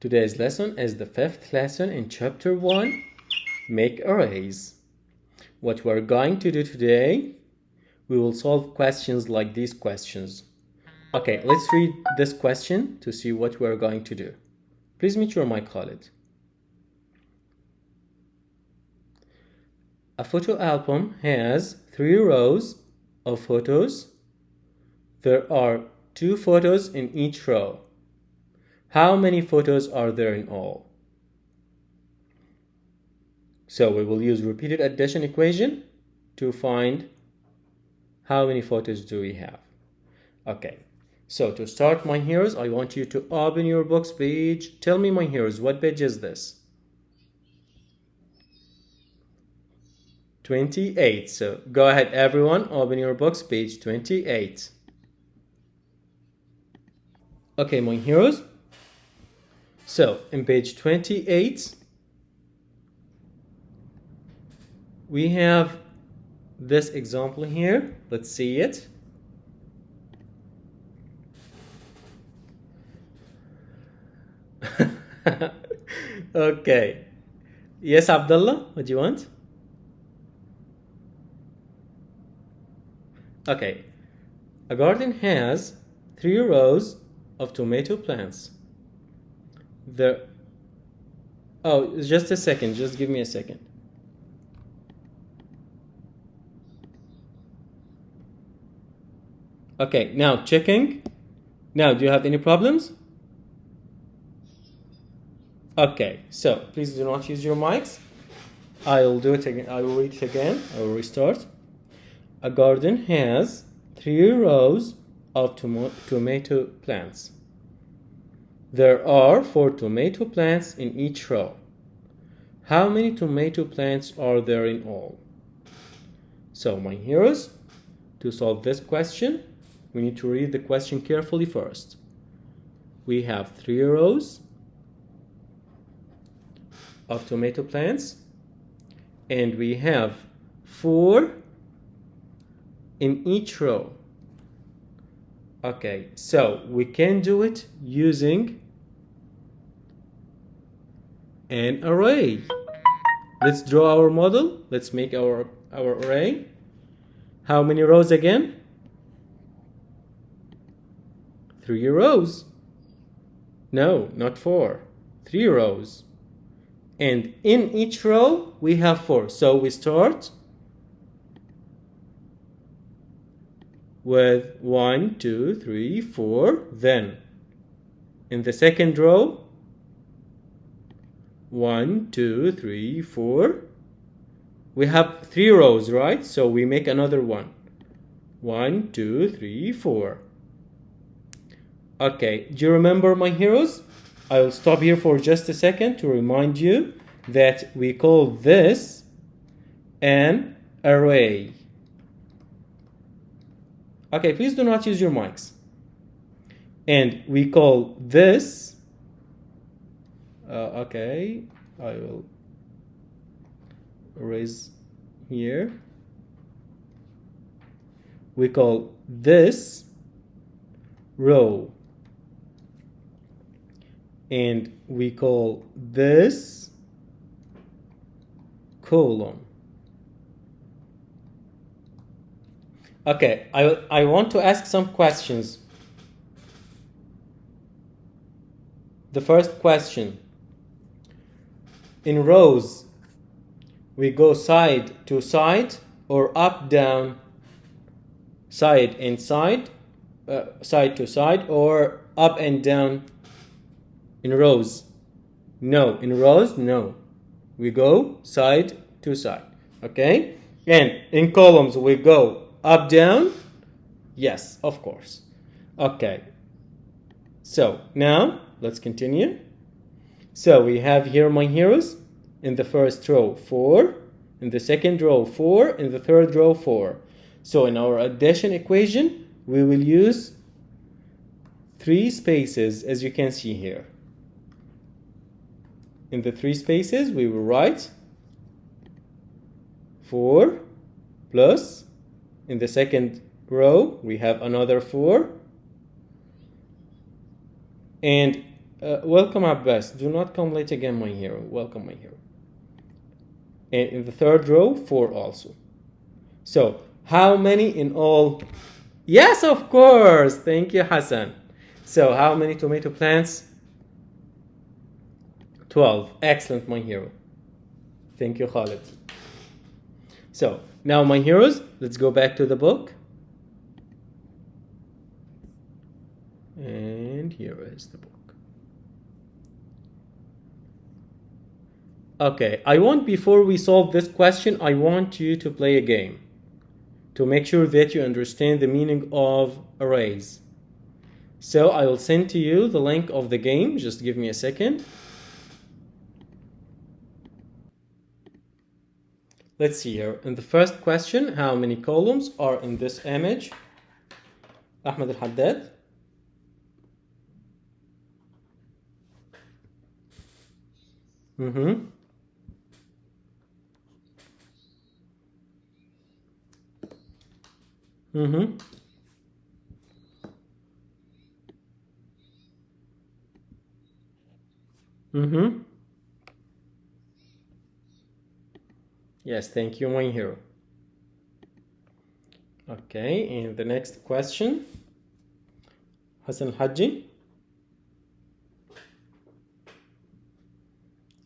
Today's lesson is the fifth lesson in chapter 1, Make Arrays. What we're going to do today, we will solve questions like these questions. Okay, let's read this question to see what we're going to do. Please mute your mic, Khalid. A photo album has 3 rows of photos. There are 2 photos in each row. How many photos are there in all? So we will use repeated addition equation to find how many photos do we have. Okay, so to start, my heroes, I want you to open your books page. Tell me, my heroes, what page is this? 28. So go ahead, everyone, open your books page 28. Okay, my heroes. So in page 28, we have this example here. Let's see it. Okay. Yes, Abdullah, what do you want? Okay. A garden has 3 rows of tomato plants. Oh, just a second. Just give me a second. Okay, now checking. Now, do you have any problems? Okay, so please do not use your mics. I will do it again. I will read it again. I will restart. A garden has 3 rows of tomato plants. There are 4 tomato plants in each row. How many tomato plants are there in all? So, my heroes, to solve this question, we need to read the question carefully first. We have 3 rows of tomato plants, and we have 4 in each row. Okay, so we can do it using an array. Let's draw our model. Let's make our array. How many rows again? 3 rows. No, not 4. 3 rows. And in each row, we have 4. So we start with 1, 2, 3, 4. Then in the second row, 1, 2, 3, 4. We have 3 rows, right? So we make another one. 1, 2, 3, 4. Okay, do you remember, my heroes? I will stop here for just a second to remind you that we call this an array. Okay, please do not use your mics. And we call this, okay, I will erase here. We call this row. And we call this column. Okay, I want to ask some questions. The first question. In rows, we go side to side or up, down, side and side, side to side, or up and down in rows? No. In rows, no. We go side to side. Okay? And in columns, we go up, down? Yes, of course. Okay. So, now, let's continue. So, we have here, my heroes, in the first row, 4. In the second row, 4. In the third row, 4. So, in our addition equation, we will use 3 spaces, as you can see here. In the 3 spaces, we will write 4 plus, in the second row, we have another 4. And Welcome Abbas. Do not come late again, my hero. Welcome, my hero. And in the third row, 4 also. So, how many in all? Yes, of course. Thank you, Hassan. So, how many tomato plants? 12. Excellent, my hero. Thank you, Khalid. So, now, my heroes, let's go back to the book. And here is the book. Okay, before we solve this question, I want you to play a game to make sure that you understand the meaning of arrays. So I will send to you the link of the game. Just give me a second. Let's see here. In the first question, how many columns are in this image? Ahmed Al-Haddad. Mm-hmm. Mm-hmm. Mm-hmm. Yes, thank you, my hero. Okay, and the next question. Hassan Al-Haji.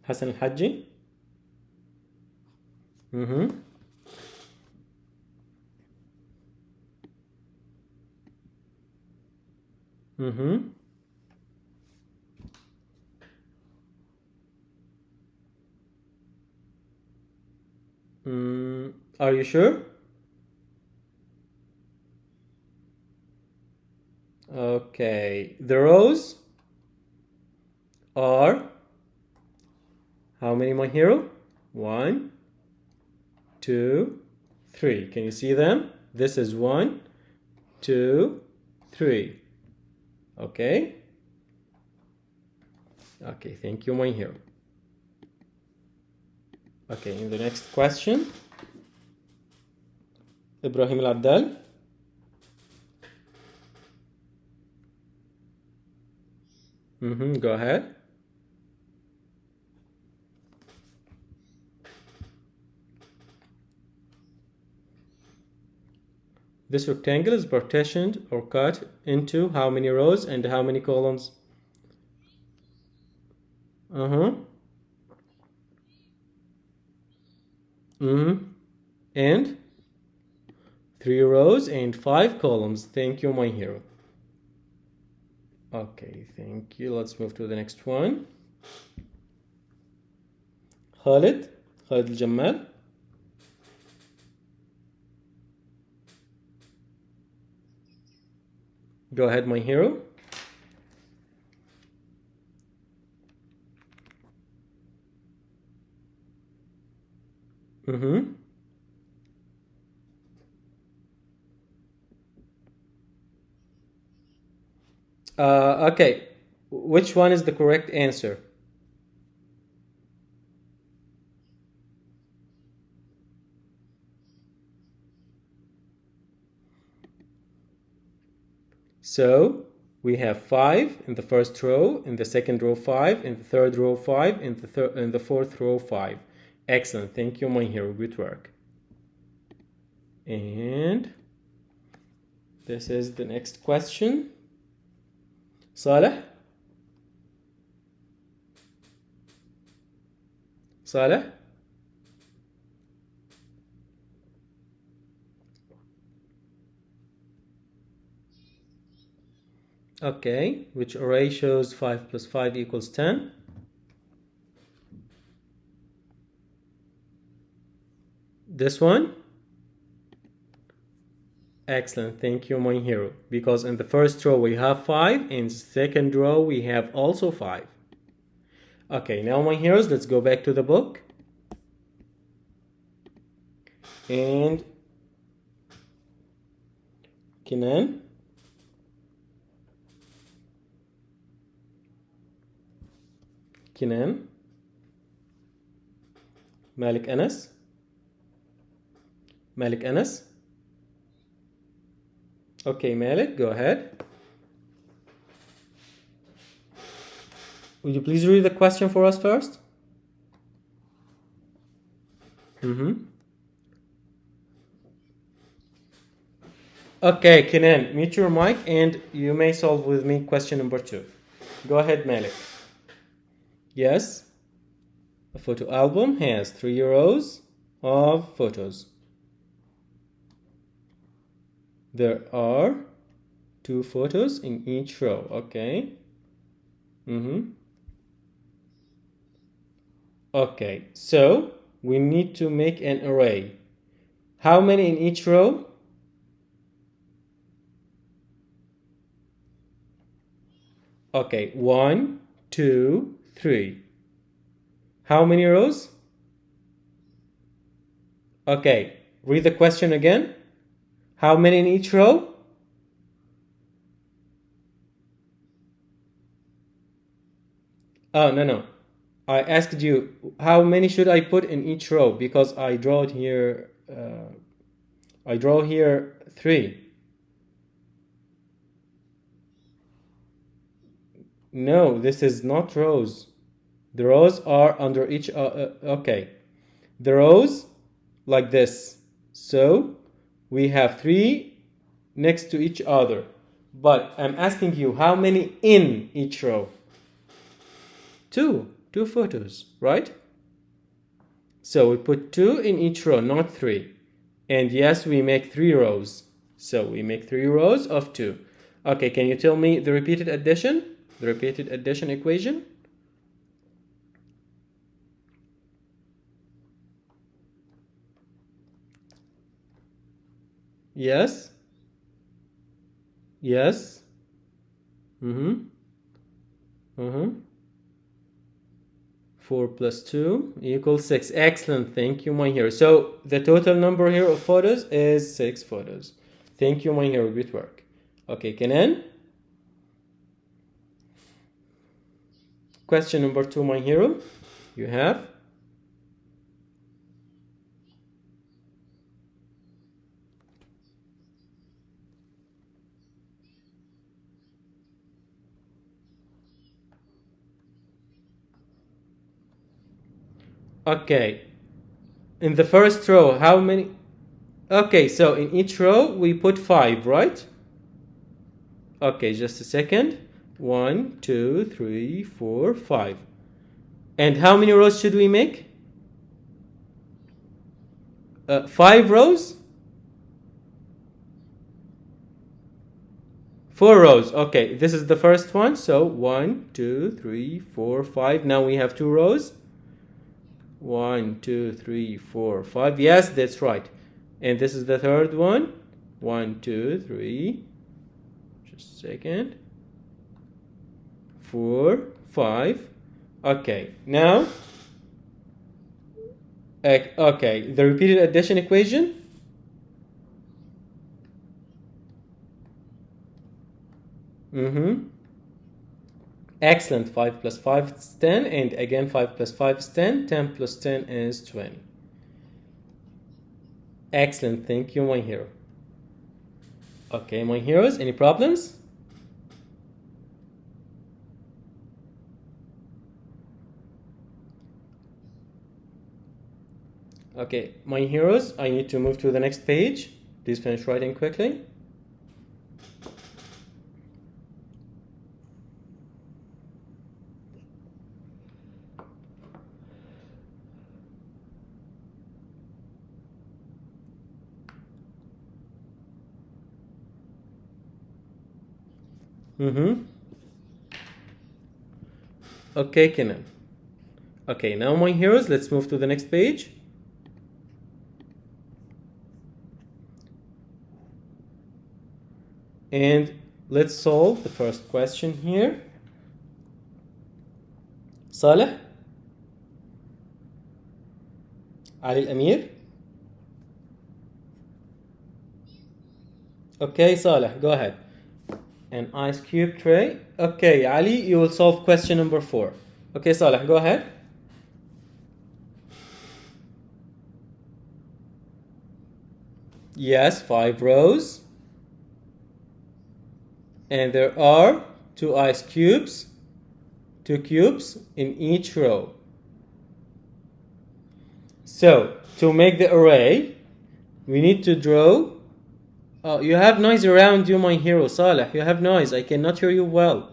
Hassan Al-Haji. Mm-hmm. Mm-hmm. Are you sure? Okay. The rows are how many, my hero? 1, 2, 3. Can you see them? This is 1, 2, 3. Okay. Okay, thank you, my hero. Okay, in the next question, Ibrahim Al-Abdal. Go ahead. This rectangle is partitioned or cut into how many rows and how many columns? And 3 rows and 5 columns. Thank you, my hero. Okay, thank you. Let's move to the next one. Khalid Al-Jamal. Go ahead, my hero. Okay, which one is the correct answer? So we have 5 in the first row, in the second row 5, in the third row 5, in the fourth row 5. Excellent. Thank you, my hero. Good work. And this is the next question. Saleh. Saleh. Okay, which array shows 5 plus 5 equals 10? This one? Excellent, thank you, my hero. Because in the first row we have 5, in the second row we have also 5. Okay, now my heroes, let's go back to the book. And Kenan. Kenan. Malik Anas. Malik Anas. Okay, Malik, go ahead. Would you please read the question for us first? Okay, Kenan, mute your mic and you may solve with me question number 2. Go ahead, Malik. Yes? A photo album has 3 rows of photos. There are 2 photos in each row. Okay. Okay, so we need to make an array. How many in each row? Okay, 1, 2, 3. How many rows? Okay, read the question again. How many in each row? Oh, no. I asked you, how many should I put in each row? Because I draw it here. I draw here 3. No, this is not rows. The rows are under each. Okay, the rows like this. So we have 3 next to each other. But I'm asking you, how many in each row? 2 photos, right? So we put 2 in each row, not 3. And yes, we make 3 rows. So we make 3 rows of 2. Okay, can you tell me the repeated addition? The repeated addition equation? Yes? Yes? 4 plus 2 equals 6. Excellent. Thank you, my hero. So the total number here of photos is 6 photos. Thank you, my hero. Good work. Okay, Kenan. Question number 2, my hero. You have? Okay. In the first row, how many? Okay, so in each row, we put 5, right? Okay, just a second. 1, 2, 3, 4, 5. And how many rows should we make? 5 rows? 4 rows. Okay, this is the first one. So 1, 2, 3, 4, 5. Now we have 2 rows. 1, 2, 3, 4, 5. Yes, that's right. And this is the third one. 1, 2, 3. Just a second. 4, 5. Okay, now. Okay, the repeated addition equation. Excellent. 5 plus 5 is 10. And again, 5 plus 5 is 10. 10 plus 10 is 20. Excellent. Thank you, my hero. Okay, my heroes, any problems? Okay, my heroes, I need to move to the next page. Please finish writing quickly. Okay, Kenan. Okay, now my heroes, let's move to the next page. And let's solve the first question here. Saleh? Ali Al-Amir? Okay, Saleh, go ahead. An ice cube tray. Okay, Ali, you will solve question number 4. Okay, Saleh, go ahead. Yes, 5 rows. And there are 2 ice cubes. 2 cubes in each row. So to make the array, we need to draw. Oh, you have noise around you, my hero. Saleh, you have noise. I cannot hear you well.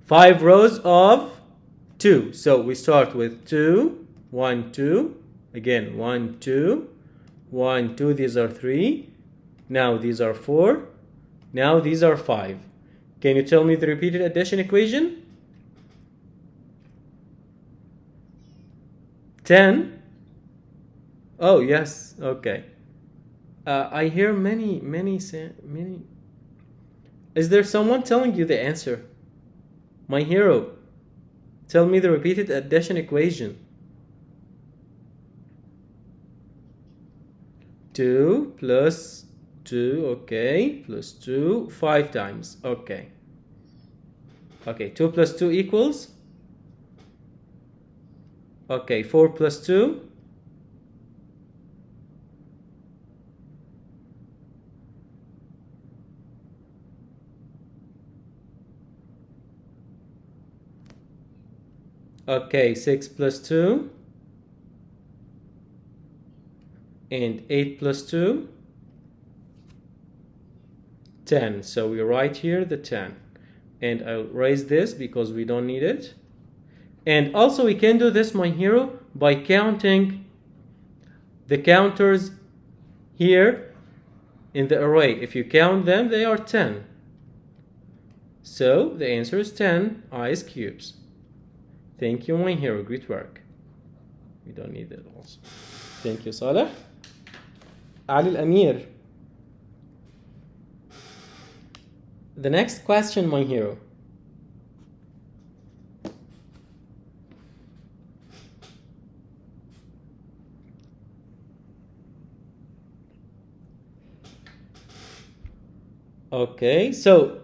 5 rows of 2. So we start with 2, 1, 2. Again, 1, 2, 1, 2. These are 3. Now these are 4. Now these are 5. Can you tell me the repeated addition equation? 10. Oh, yes. Okay. I hear many. Is there someone telling you the answer? My hero, tell me the repeated addition equation. 2 plus 2, okay, plus 2, 5 times, okay. Okay, 2 plus 2 equals? Okay, 4 plus 2? Okay, 6 plus 2? And 8 plus 2? 10. So we write here the 10. And I'll erase this because we don't need it. And also we can do this, my hero, by counting the counters here in the array. If you count them, they are 10. So the answer is 10 ice cubes. Thank you, my hero. Great work. We don't need it also. Thank you, Saleh. Ali Al-Amir. The next question, my hero. Okay, so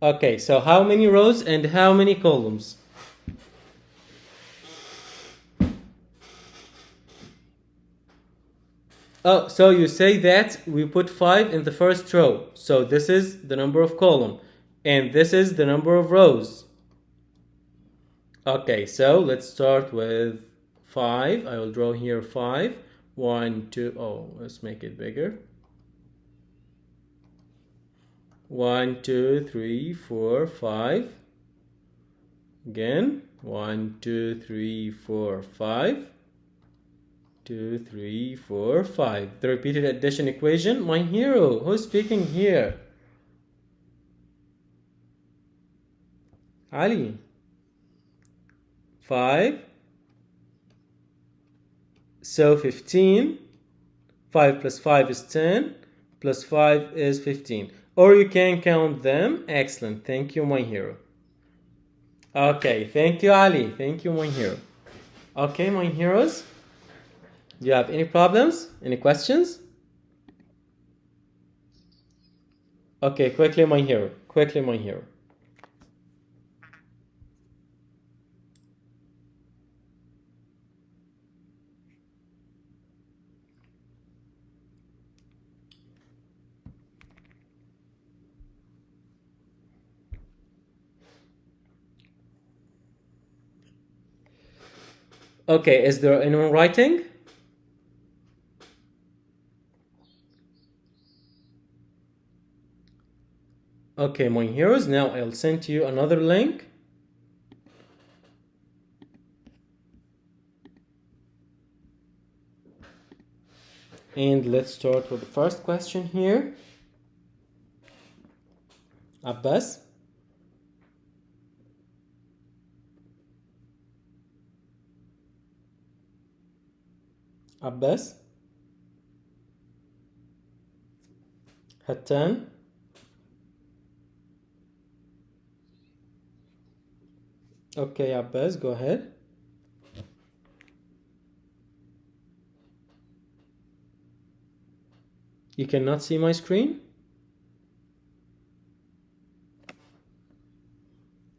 okay, so how many rows and how many columns? Oh, so you say that we put 5 in the first row. So this is the number of column. And this is the number of rows. Okay, so let's start with 5. I will draw here 5. 1, 2, oh, let's make it bigger. 1, 2, 3, 4, 5. Again, 1, 2, 3, 4, 5. 2, 3, 4, 5. The repeated addition equation. My hero, who's speaking here? Ali. 5. So 15. 5 plus 5 is 10. Plus 5 is 15. Or you can count them. Excellent. Thank you, my hero. Okay. Thank you, Ali. Thank you, my hero. Okay, my heroes. Do you have any problems? Any questions? Okay, quickly, my hero. Quickly, my hero. Okay, is there anyone writing? Okay, my heroes, now I'll send you another link. And let's start with the first question here. Abbas. Abbas. Hattan. Okay, Abbas, go ahead. You cannot see my screen?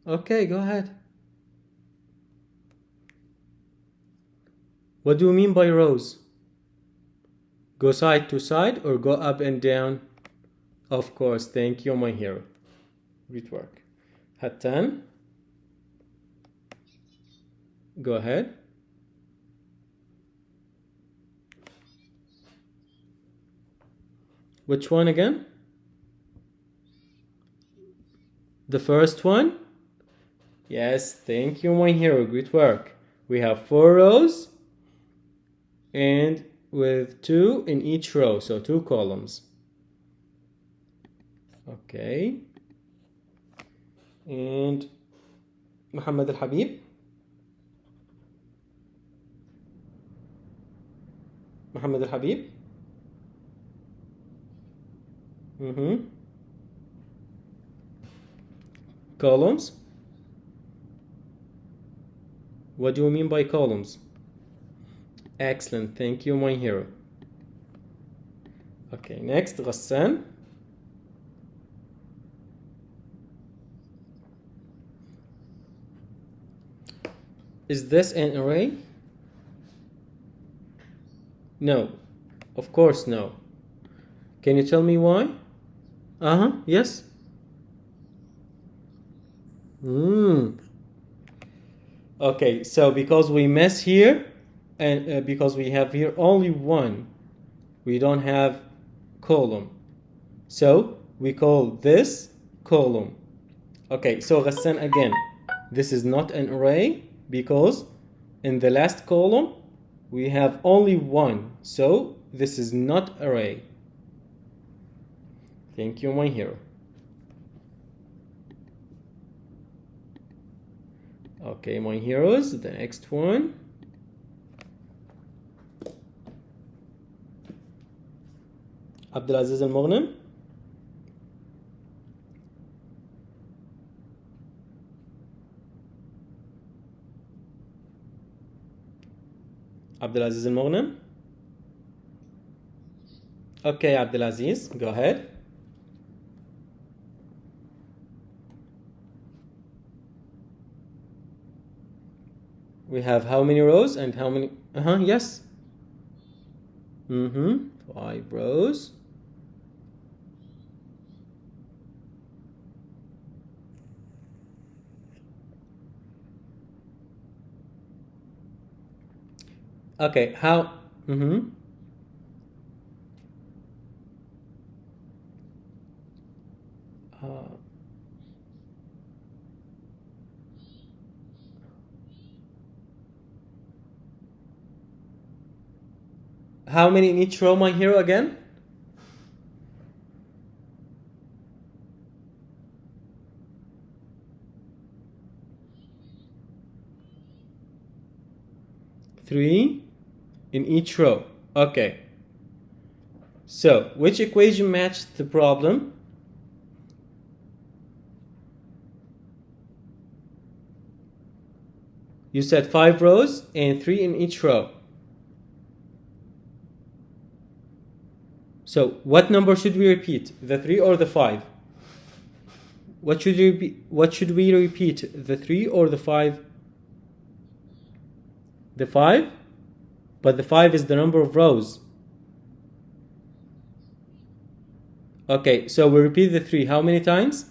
Okay, go ahead. What do you mean by rows? Go side to side or go up and down? Of course, thank you, my hero. Great work. Hattan. Go ahead. Which one again? The first one? Yes, thank you, my hero. Great work. We have 4 rows and with 2 in each row, so 2 columns. Okay. And Muhammad Al Habib. Muhammad Al Habib. Columns. What do you mean by columns? Excellent, thank you, my hero. Okay, next, Ghassan. Is this an array? No, of course no. Can you tell me why? Yes. Okay, so because we mess here and because we have here only 1, we don't have column, so we call this column. Okay, so Ghassan, again, this is not an array because in the last column we have only 1, so this is not array. Thank you, my hero. Okay, my heroes, the next one. Abdulaziz Al-Mughnim. Abdulaziz Al-Mughnim. Okay, Abdulaziz, go ahead. We have how many rows and how many? Yes. 5 rows. Okay, how? How many in each row, my hero, again? Three in each row. Okay. So, which equation matched the problem? You said 5 rows and 3 in each row. So, what number should we repeat? The 3 or the 5? What should we repeat? The 3 or the 5? The 5? But the 5 is the number of rows. Okay, so we repeat the 3 how many times?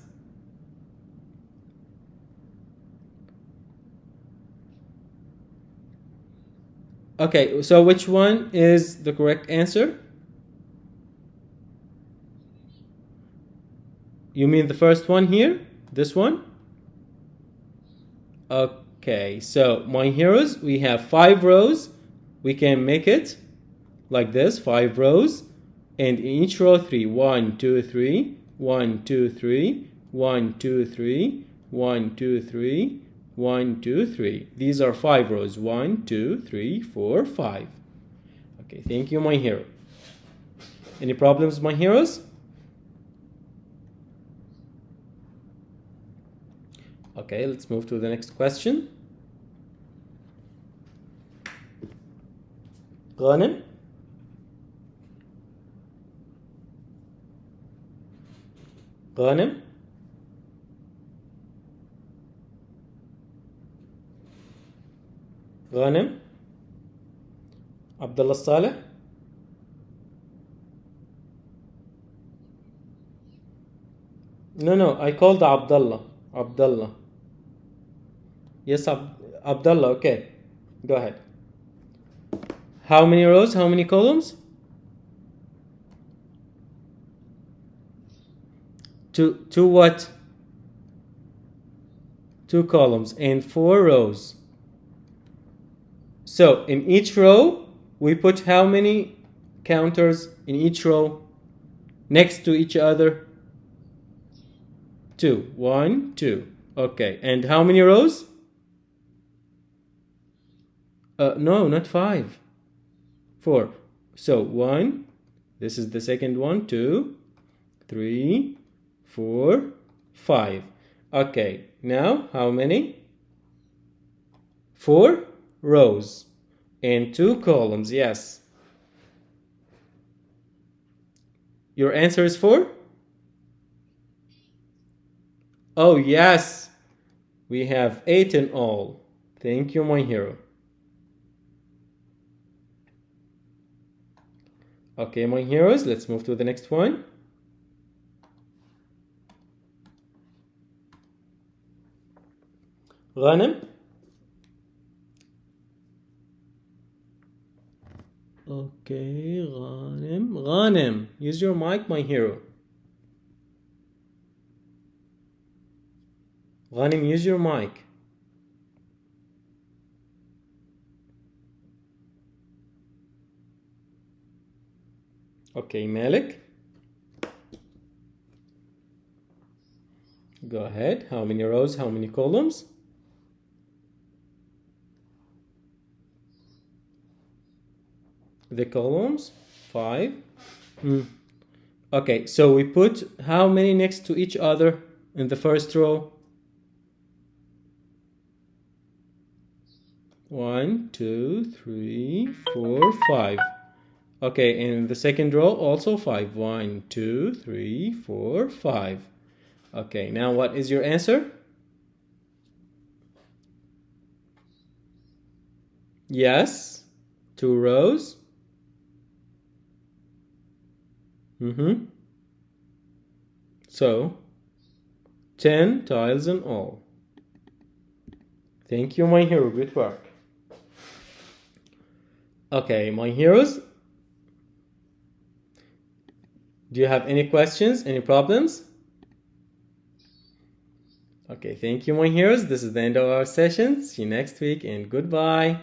Okay, so which one is the correct answer? You mean the first one here? This one? Okay, so my heroes, we have 5 rows. We can make it like this, 5 rows. And in each row 3. 1, 2, 3. 1, 2, 3. 1, 2, 3. 1, 2, 3. 1, 2, 3. These are 5 rows. 1, 2, 3, 4, 5. Okay, thank you, my hero. Any problems, my heroes? Okay, let's move to the next question. غانم. غانم. غانم. Abdullah Saleh. No, I called Abdullah. Abdullah. Yes, Abdullah. Okay, go ahead. How many rows? How many columns? Two what? 2 columns and 4 rows. So in each row, we put how many counters in each row next to each other? 2. 1, 2. Okay, and how many rows? No, not 5. 4. So 1, this is the second one, 2, 3, 4, 5. Okay, now how many? 4 rows and 2 columns. Yes. Your answer is 4? Oh, yes. We have 8 in all. Thank you, my hero. Okay, my heroes, let's move to the next one. غانم. Okay, غانم. غانم, use your mic, my hero. غانم, use your mic. Okay, Malik. Go ahead. How many rows? How many columns? The columns? 5. Okay, so we put how many next to each other in the first row? 1, 2, 3, 4, 5. Okay, in the second row also 5. 1, 2, 3, 4, 5. Okay, now what is your answer? Yes, 2 rows. So 10 tiles in all. Thank you, my hero. Good work. Okay, my heroes. Do you have any questions? Any problems? Okay, thank you, my heroes. This is the end of our session. See you next week and goodbye.